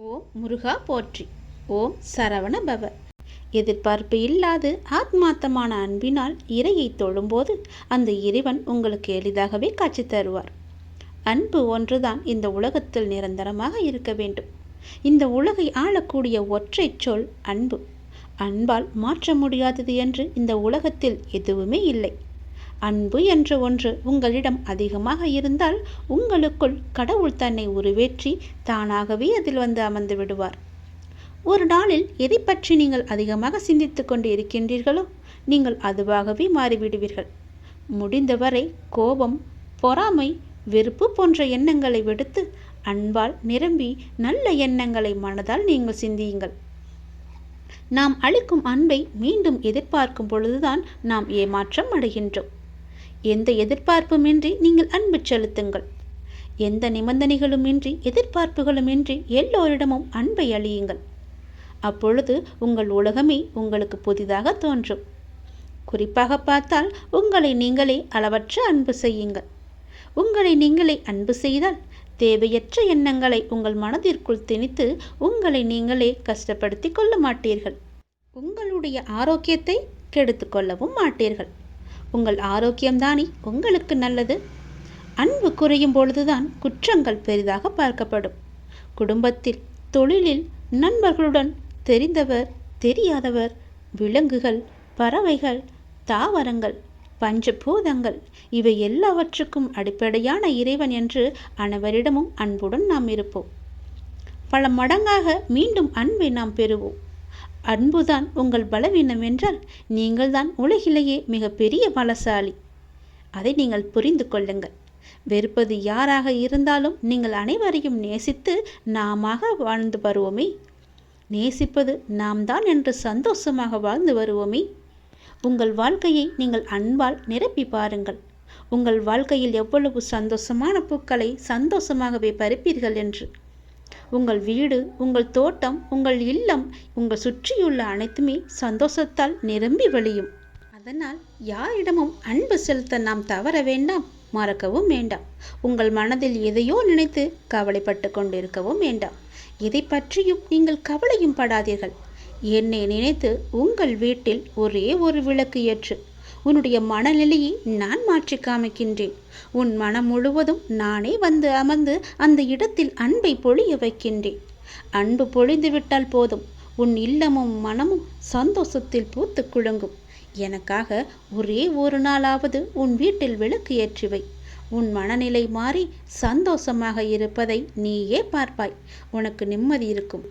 ஓம் முருகா போற்றி. ஓம் சரவண பவ. எதிர்பார்ப்பு இல்லாது ஆத்மார்த்தமான அன்பினால் இறையை தொழும்போது அந்த இறைவன் உங்களுக்கு எளிதாகவே காட்சி தருவார். அன்பு ஒன்றுதான் இந்த உலகத்தில் நிரந்தரமாக இருக்க வேண்டும். இந்த உலகை ஆளக்கூடிய ஒற்றை சொல் அன்பு. அன்பால் மாற்ற முடியாதது என்று இந்த உலகத்தில் எதுவுமே இல்லை. அன்பு என்ற ஒன்று உங்களிடம் அதிகமாக இருந்தால் உங்களுக்குள் கடவுள் தன்னை உருவேற்றி தானாகவே அதில் வந்து அமர்ந்து விடுவார். ஒரு நாளில் எதை பற்றி நீங்கள் அதிகமாக சிந்தித்து கொண்டு இருக்கின்றீர்களோ நீங்கள் அதுவாகவே மாறிவிடுவீர்கள். முடிந்தவரை கோபம், பொறாமை, வெறுப்பு போன்ற எண்ணங்களை விடுத்து அன்பால் நிரம்பி நல்ல எண்ணங்களை மனதால் நீங்கள் சிந்தியுங்கள். நாம் அளிக்கும் அன்பை மீண்டும் எதிர்பார்க்கும் பொழுதுதான் நாம் ஏமாற்றம் அடைகின்றோம். எந்த எதிர்பார்ப்புமின்றி நீங்கள் அன்பு செலுத்துங்கள். எந்த நிபந்தனைகளுமின்றி எதிர்பார்ப்புகளுமின்றி எல்லோரிடமும் அன்பை அளியுங்கள். அப்பொழுது உங்கள் உலகமே உங்களுக்கு புதிதாக தோன்றும். குறிப்பாக பார்த்தால் உங்களை நீங்களே அளவற்ற அன்பு செய்யுங்கள். உங்களை நீங்களே அன்பு செய்தால் தேவையற்ற எண்ணங்களை உங்கள் மனதிற்குள் திணித்து உங்களை நீங்களே கஷ்டப்படுத்தி கொள்ள மாட்டீர்கள். உங்களுடைய ஆரோக்கியத்தை கெடுத்து கொள்ளவும் மாட்டீர்கள். உங்கள் ஆரோக்கியம்தானே உங்களுக்கு நல்லது. அன்பு குறையும் பொழுதுதான் குற்றங்கள் பெரிதாக பார்க்கப்படும். குடும்பத்தில், தொழிலில், நண்பர்களுடன், தெரிந்தவர், தெரியாதவர், விலங்குகள், பறவைகள், தாவரங்கள், பஞ்சபூதங்கள் இவை எல்லாவற்றுக்கும் அடிப்படையான இறைவன் என்று அனைவரிடமும் அன்புடன் நாம் இருப்போம். பல மடங்காக மீண்டும் அன்பை நாம் பெறுவோம். அன்புதான் உங்கள் பலவீனம் என்றால் நீங்கள்தான் உலகிலேயே மிகப்பெரிய பலசாலி. அதை நீங்கள் புரிந்து கொள்ளுங்கள். வெறுப்பது யாராக இருந்தாலும் நீங்கள் அனைவரையும் நேசித்து நாமாக வாழ்ந்து வருவோமே. நேசிப்பது நாம் தான் என்று சந்தோஷமாக வாழ்ந்து வருவோமே. உங்கள் வாழ்க்கையை நீங்கள் அன்பால் நிரப்பி பாருங்கள். உங்கள் வாழ்க்கையில் எவ்வளவு சந்தோஷமான பூக்களை சந்தோஷமாகவே பறிப்பீர்கள் என்று. உங்கள் வீடு, உங்கள் தோட்டம், உங்கள் இல்லம், உங்கள் சுற்றியுள்ள அனைத்துமே சந்தோஷத்தால் நிரம்பி வழியும். அதனால் யாரிடமும் அன்பு செலுத்த நாம் தவற வேண்டாம், மறக்கவும் வேண்டாம். உங்கள் மனதில் எதையோ நினைத்து கவலைப்பட்டு கொண்டிருக்கவும் வேண்டாம். எதை பற்றியும் நீங்கள் கவலையும் படாதீர்கள். என்னை நினைத்து உங்கள் வீட்டில் ஒரே ஒரு விளக்கு ஏற்று. உன்னுடைய மனநிலையை நான் மாற்றி காமிக்கின்றேன். உன் மனம் முழுவதும் நானே வந்து அமர்ந்து அந்த இடத்தில் அன்பை பொழிய வைக்கின்றேன். அன்பு பொழிந்து விட்டால் போதும், உன் இல்லமும் மனமும் சந்தோஷத்தில் பூத்து குலுங்கும். எனக்காக ஒரே ஒரு நாளாவது உன் வீட்டில் விளக்கு ஏற்றிவை. உன் மனநிலை மாறி சந்தோஷமாக இருப்பதை நீயே பார்ப்பாய். உனக்கு நிம்மதி இருக்கும்.